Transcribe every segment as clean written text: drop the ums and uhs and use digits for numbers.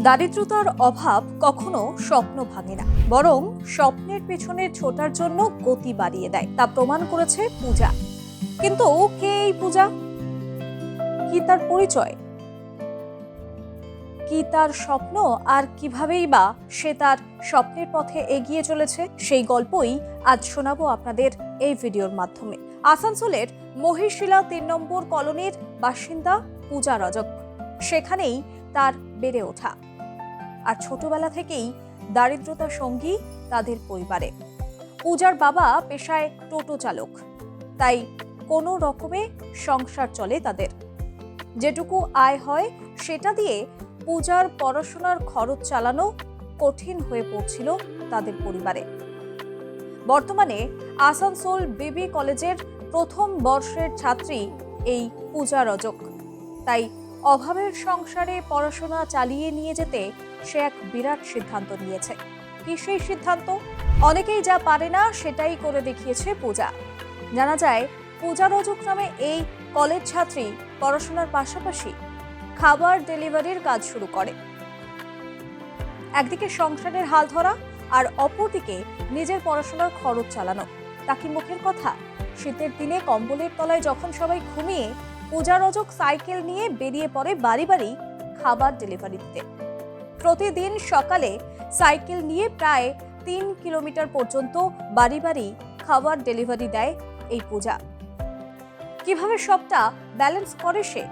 দারিদ্রতার অভাব কখনো স্বপ্ন ভাঙে না, বরং স্বপ্নের পেছনে ছোটার জন্য গতি বাড়িয়ে দেয়। তা প্রমাণ করেছে পূজা। কিন্তু কে এই পূজা? কি তার পরিচয়? কি তার স্বপ্ন? আর কিভাবেই বা সে তার স্বপ্নের পথে এগিয়ে চলেছে, সেই গল্পই আজ শোনাবো আপনাদের এই ভিডিওর মাধ্যমে। আসানসোলের মহিশিলা ৩ নম্বর কলোনির বাসিন্দা পূজা রজক। সেখানেই তার বেড়ে ওঠা, আর ছোটবেলা থেকেই দারিদ্রতা সঙ্গী তাদের পরিবারে। পূজার বাবা পেশায় টোটো চালক, তাই কোনো রকমে সংসার চলে তাদের। যেটুকু আয় হয় সেটা দিয়ে পূজার পড়াশোনার খরচ চালানো কঠিন হয়ে পড়ছিল তাদের পরিবারে। বর্তমানে আসানসোল বিবি কলেজের প্রথম বর্ষের ছাত্রী এই পূজা রজক। তাই অভাবের সংসারে পড়াশোনা চালিয়ে নিয়ে যেতে সে এক বিরাট সিদ্ধান্ত নিয়েছে। কি সেই সিদ্ধান্ত? অনেকেই যা পারে না সেটাই করে দেখিয়েছে পূজা। জানা যায়, পূজা রজক নামে এই কলেজ ছাত্রী পড়াশোনার পাশাপাশি খাবার ডেলিভারির কাজ শুরু করে। একদিকে সংসারের হাল ধরা, আর অপরদিকে নিজের পড়াশোনার খরচ চালানো। তা কি মুখের কথা? শীতের দিনে কম্বলের তলায় যখন সবাই ঘুমিয়ে, পূজা রজক সাইকেল নিয়ে বেরিয়ে পড়ে বাড়ি বাড়ি খাবার ডেলিভারি দিতে। প্রতিদিন সকালে সাইকেল নিয়ে প্রায় ৩ কিলোমিটার পর্যন্ত বাড়ি বাড়ি খাবার ডেলিভারি দেয় এই পূজা। কিভাবে সবটা ব্যালেন্স করে সে,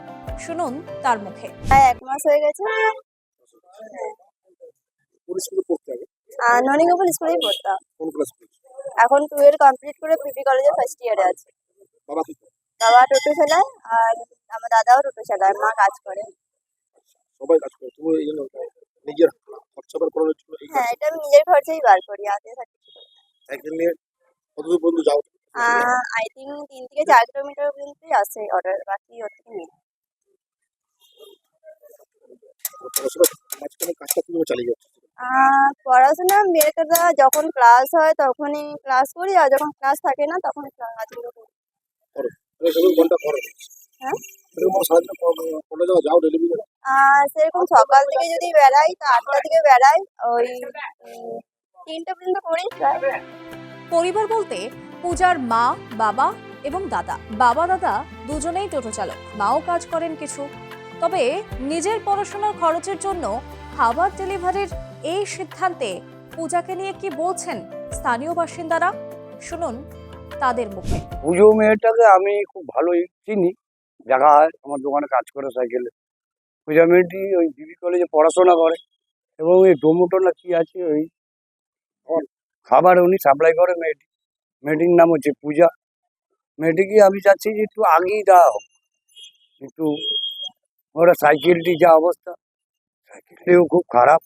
শুনুন তার মুখে। ১ মাস হয়ে গেছে। ননিগোপাল স্কুলেই পড়তাম। এখন 12 কমপ্লিট করে পিপি কলেজে ফার্স্ট ইয়ারে আছে। বাবা টোটো চালায়, আর আমার দাদাও টোটো চালায়, মা কাজ করে। সবাই কাজ করে, তুমি এই জন্য নিজের খরচা বার করার জন্য হ্যাঁ, এটা আমি নিজের খরচেই বার করি, হাতে থাকি। সাইকেল নিয়ে কতদূর পর্যন্ত যাও? আই থিঙ্ক 3 থেকে 4 কিলোমিটার পর্যন্তই আছে অর্ডার, বাকি ওর থেকে নেই। মাঝখানে কাজটা কিভাবে চালিয়ে যাচ্ছে? পড়াশোনা মেয়েটা যখন ক্লাস হয় তখনই ক্লাস করি, আর যখন ক্লাস থাকে না তখন কাজগুলো করি। করো তুমি ঘন্টা করো? হ্যাঁ, এরকম সারাদিন পড়ে যাও ডেলিভারি? সেরকম সকাল থেকে যদি বেড়াই তো 8টা থেকে বেড়াই, ওই 3টা পর্যন্ত করি প্রায়। পরিবার বলতে পূজার মা, বাবা এবং দাদা। বাবা দাদা দুজনেই টোটো চালক, মাও কাজ করেন কিছু। তবে নিজের পড়াশোনার খরচের জন্য খাবার ডেলিভারির এই সিদ্ধান্তে পূজাকে নিয়ে কি বলছেন স্থানীয় বাসিন্দারা, শুনুন তাদের মুখে। পুজো মেয়েটাকে আমি খুব ভালোই চিনি, দেখা হয়, আমার দোকানে কাজ করে সাইকেলে। পূজা মেয়েটি ওই বিবি কলেজে পড়াশোনা করে, এবং এই ডোমোটো না কি আছে, ওই খাবার উনি সাপ্লাই করে। মেয়েটির নাম হচ্ছে পূজা। মেয়েটিকে আমি চাচ্ছি যে একটু আগেই দেওয়া হোক, একটু। ওরা সাইকেলটি যা অবস্থা, সাইকেলটিও খুব খারাপ।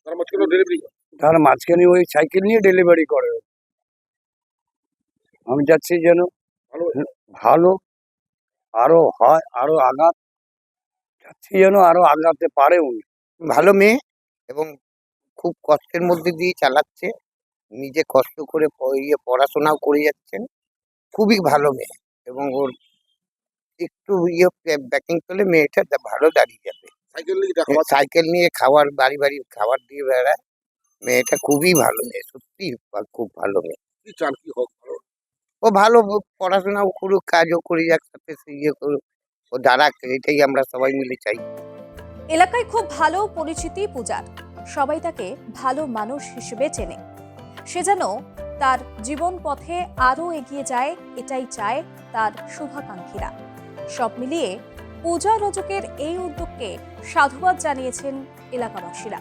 তার মাঝখানে ডেলিভারি? তার মাঝখানে ওই সাইকেল নিয়ে ডেলিভারি করে। আমি চাচ্ছি যেন ভালো আরো হয়, আরো আগাত চাচ্ছি যেন আরো আগাতে পারে উনি। ভালো মেয়ে, এবং খুব কষ্টের মধ্যে দিয়ে চালাচ্ছে, নিজে কষ্ট করে পড়াশোনাও করে যাচ্ছেন। খুবই ভালো মেয়ে, এবং ওর একটু ব্যাকিং করলে মেয়েটা ভালো দাঁড়িয়ে যাবে। সাইকেল নিয়ে খাবার বাড়ি বাড়ি খাবার দিয়ে বেড়ায়। মেয়েটা খুবই ভালো মেয়ে, সত্যি খুব ভালো মেয়ে। কি চান কি হোক? ও ভালো পড়াশোনাও করুক, কাজও করি একসাথে, করুক, ও দাঁড়াক, এটাই আমরা সবাই মিলে চাই। এলাকায় খুব ভালো পরিচিতি পূজার, সবাই তাকে ভালো মানুষ হিসেবে চেনে। সে যেন তার জীবন পথে আরো এগিয়ে যায়, এটাই চায় তার শুভাকাঙ্ক্ষীরা। সব মিলিয়ে পূজা রজকের এই উদ্যোগকে সাধুবাদ জানিয়েছেন এলাকাবাসীরা।